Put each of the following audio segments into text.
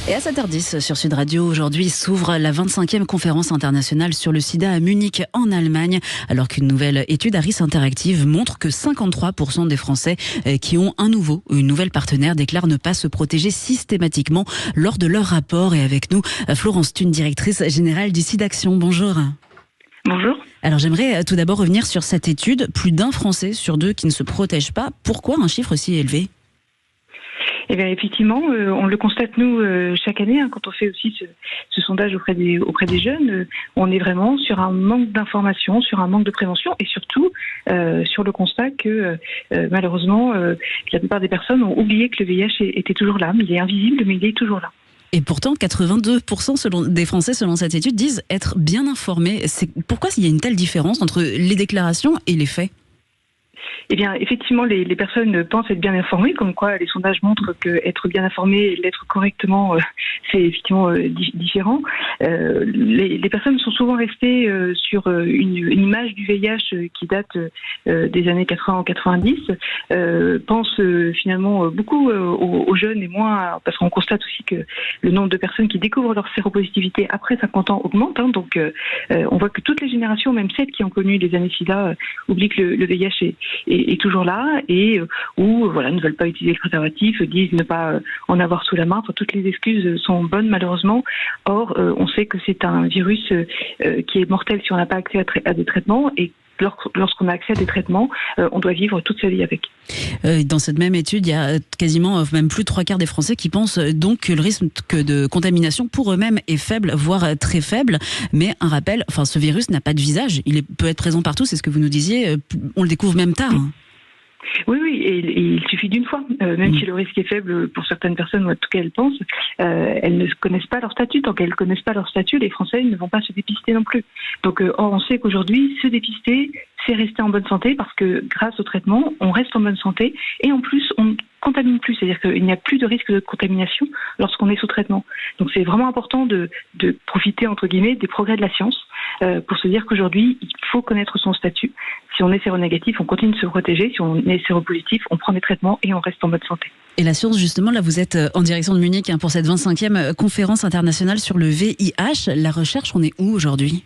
Et à 7h10 sur Sud Radio, aujourd'hui s'ouvre la 25e conférence internationale sur le sida à Munich en Allemagne, alors qu'une nouvelle étude Harris Interactive montre que 53% des Français qui ont un nouveau ou une nouvelle partenaire déclarent ne pas se protéger systématiquement lors de leur rapport. Et avec nous, Florence Thune, directrice générale du SIDAction. Bonjour. Bonjour. Alors j'aimerais tout d'abord revenir sur cette étude. Plus d'un Français sur deux qui ne se protège pas. Pourquoi un chiffre si élevé ? Eh bien, effectivement, on le constate nous chaque année quand on fait aussi ce sondage auprès des jeunes. On est vraiment sur un manque d'information, sur un manque de prévention et surtout sur le constat que malheureusement la plupart des personnes ont oublié que le VIH était toujours là. Il est invisible, mais il est toujours là. Et pourtant, 82% des Français, selon cette étude, disent être bien informés. Pourquoi il y a une telle différence entre les déclarations et les faits ? Eh bien, effectivement, les personnes pensent être bien informées, comme quoi les sondages montrent que être bien informé et l'être correctement, c'est effectivement différent. Les personnes sont souvent restées sur une image du VIH qui date des années 80 ou 90, pensent finalement beaucoup aux jeunes et moins, parce qu'on constate aussi que le nombre de personnes qui découvrent leur séropositivité après 50 ans augmente. Donc, on voit que toutes les générations, même celles qui ont connu les années SIDA, oublient que le VIH est toujours là et ne veulent pas utiliser le préservatif, disent ne pas en avoir sous la main. Enfin, toutes les excuses sont bonnes malheureusement. Or, on sait que c'est un virus qui est mortel si on n'a pas accès à des traitements et lorsqu'on a accès à des traitements, on doit vivre toute sa vie avec. Dans cette même étude, il y a quasiment même plus de 3/4 des Français qui pensent donc que le risque de contamination pour eux-mêmes est faible, voire très faible. Mais un rappel, ce virus n'a pas de visage. Il peut être présent partout, c'est ce que vous nous disiez. On le découvre même tard. Oui, et il suffit d'une fois. Même si le risque est faible pour certaines personnes, ou en tout cas elles pensent, elles ne connaissent pas leur statut. Tant qu'elles ne connaissent pas leur statut, les Français ne vont pas se dépister non plus. Donc, on sait qu'aujourd'hui, se dépister, c'est rester en bonne santé parce que grâce au traitement, on reste en bonne santé et en plus, on contamine plus, c'est-à-dire qu'il n'y a plus de risque de contamination lorsqu'on est sous traitement. Donc c'est vraiment important de profiter, entre guillemets, des progrès de la science pour se dire qu'aujourd'hui, il faut connaître son statut. Si on est séronégatif, on continue de se protéger. Si on est séropositif, on prend des traitements et on reste en bonne santé. Et la science, justement, là, vous êtes en direction de Munich pour cette 25e conférence internationale sur le VIH. La recherche, on est où aujourd'hui ?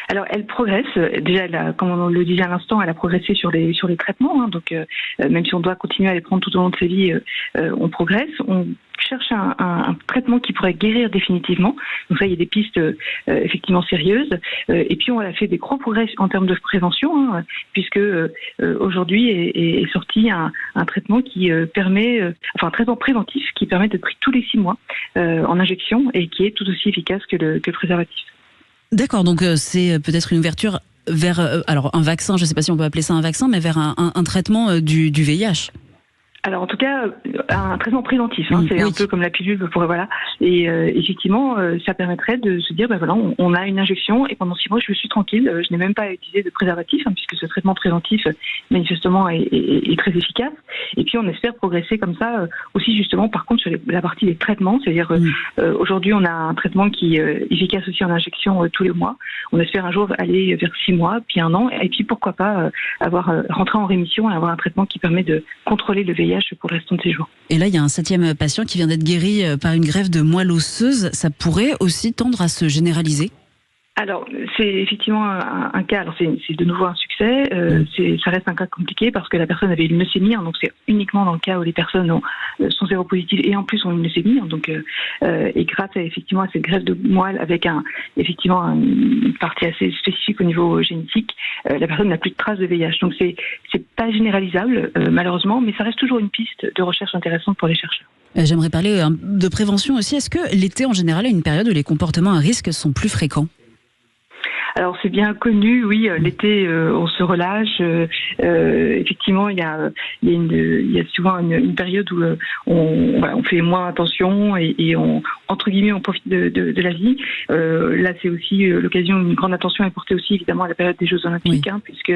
Alors, elle progresse. Déjà, comme on le disait à l'instant, elle a progressé sur les traitements. Donc, même si on doit continuer à les prendre tout au long de sa vie, on progresse. On cherche un traitement qui pourrait guérir définitivement. Donc ça, il y a des pistes effectivement sérieuses. Et puis, on a fait des gros progrès en termes de prévention, puisque aujourd'hui est sorti un traitement qui permet, un traitement préventif qui permet d'être pris tous les 6 mois en injection et qui est tout aussi efficace que le préservatif. D'accord, donc c'est peut-être une ouverture vers un vaccin, je ne sais pas si on peut appeler ça un vaccin, mais vers un traitement du VIH. Alors en tout cas, un traitement préventif, c'est un peu comme la pilule, voilà. Et effectivement, ça permettrait de se dire, on a une injection et pendant 6 mois, je suis tranquille, je n'ai même pas à utiliser de préservatif, puisque ce traitement préventif, manifestement, est très efficace. Et puis on espère progresser comme ça aussi justement, par contre, sur la partie des traitements, c'est-à-dire aujourd'hui, on a un traitement qui est efficace aussi en injection tous les mois. On espère un jour aller vers 6 mois, puis 1 an, et puis pourquoi pas rentrer en rémission et avoir un traitement qui permet de contrôler le VIH pour le restant de ses jours. Et là, il y a un 7e patient qui vient d'être guéri par une greffe de moelle osseuse. Ça pourrait aussi tendre à se généraliser ? Alors, c'est effectivement un cas, alors c'est de nouveau un succès, ça reste un cas compliqué parce que la personne avait une leucémie, donc c'est uniquement dans le cas où les personnes sont séropositives et en plus ont une leucémie, et grâce à cette greffe de moelle avec une partie assez spécifique au niveau génétique, la personne n'a plus de traces de VIH. Donc c'est pas généralisable malheureusement, mais ça reste toujours une piste de recherche intéressante pour les chercheurs. J'aimerais parler de prévention aussi. Est-ce que l'été en général est une période où les comportements à risque sont plus fréquents ? Alors c'est bien connu, oui. L'été, on se relâche. Effectivement, il y a souvent une période où on fait moins attention et on, entre guillemets, on profite de la vie. Là, c'est aussi l'occasion. Une grande attention est portée aussi évidemment à la période des Jeux Olympiques, puisque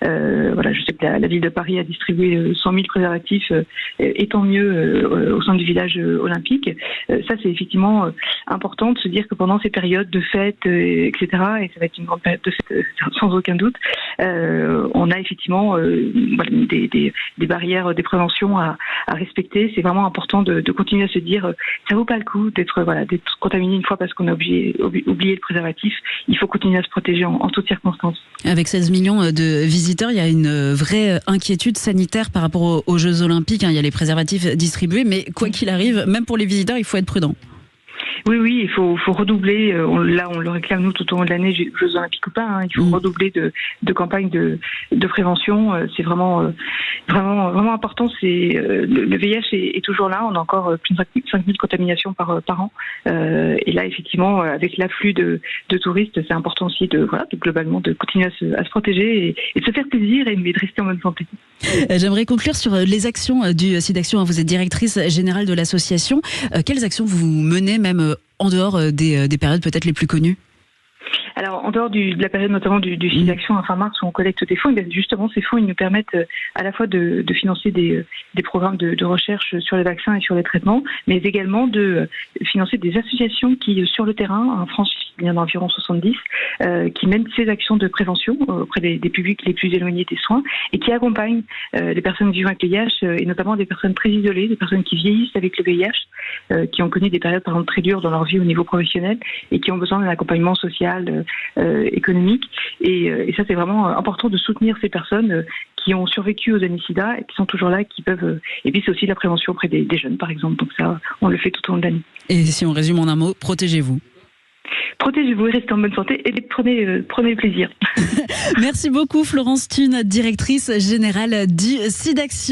je sais que la ville de Paris a distribué 100 000 préservatifs, et tant mieux au sein du village olympique. Ça, c'est effectivement important de se dire que pendant ces périodes de fêtes, etc. Et ça va être une grande période de fête sans aucun doute. On a effectivement des barrières, des préventions à à respecter. C'est vraiment important de continuer à se dire ça vaut pas le coup d'être contaminé une fois parce qu'on a oublié le préservatif. Il faut continuer à se protéger en toutes circonstances. Avec 16 millions de visiteurs, il y a une vraie inquiétude sanitaire par rapport aux Jeux Olympiques. Il y a les préservatifs distribués, mais quoi qu'il arrive, même pour les visiteurs, il faut être prudent. Oui, il faut redoubler. On le réclame nous tout au long de l'année, Jeux Olympiques ou pas. Il faut redoubler de campagnes de prévention. C'est vraiment important. Le VIH est toujours là. On a encore plus de 5000 contaminations par an. Et là, effectivement, avec l'afflux de touristes, c'est important aussi globalement de continuer à se protéger et de se faire plaisir et de rester en bonne santé. J'aimerais conclure sur les actions du SIDAction. Vous êtes directrice générale de l'association. Quelles actions vous menez même en dehors des périodes peut-être les plus connues ? Alors, en dehors de la période notamment du SIDAction à fin mars où on collecte des fonds, justement, ces fonds ils nous permettent à la fois de financer des programmes de recherche sur les vaccins et sur les traitements, mais également de financer des associations qui, sur le terrain, en France, il y en a environ 70, qui mènent ces actions de prévention auprès des publics les plus éloignés des soins et qui accompagnent les personnes vivant avec le VIH et notamment des personnes très isolées, des personnes qui vieillissent avec le VIH, qui ont connu des périodes par exemple très dures dans leur vie au niveau professionnel et qui ont besoin d'un accompagnement social, économique. Et ça, c'est vraiment important de soutenir ces personnes qui ont survécu aux années-sida et qui sont toujours là, qui peuvent. Et puis c'est aussi de la prévention auprès des jeunes, par exemple. Donc ça, on le fait tout au long de l'année. Et si on résume en un mot, protégez-vous. Protégez-vous et restez en bonne santé et prenez plaisir. Merci beaucoup Florence Thune, directrice générale du SIDAction.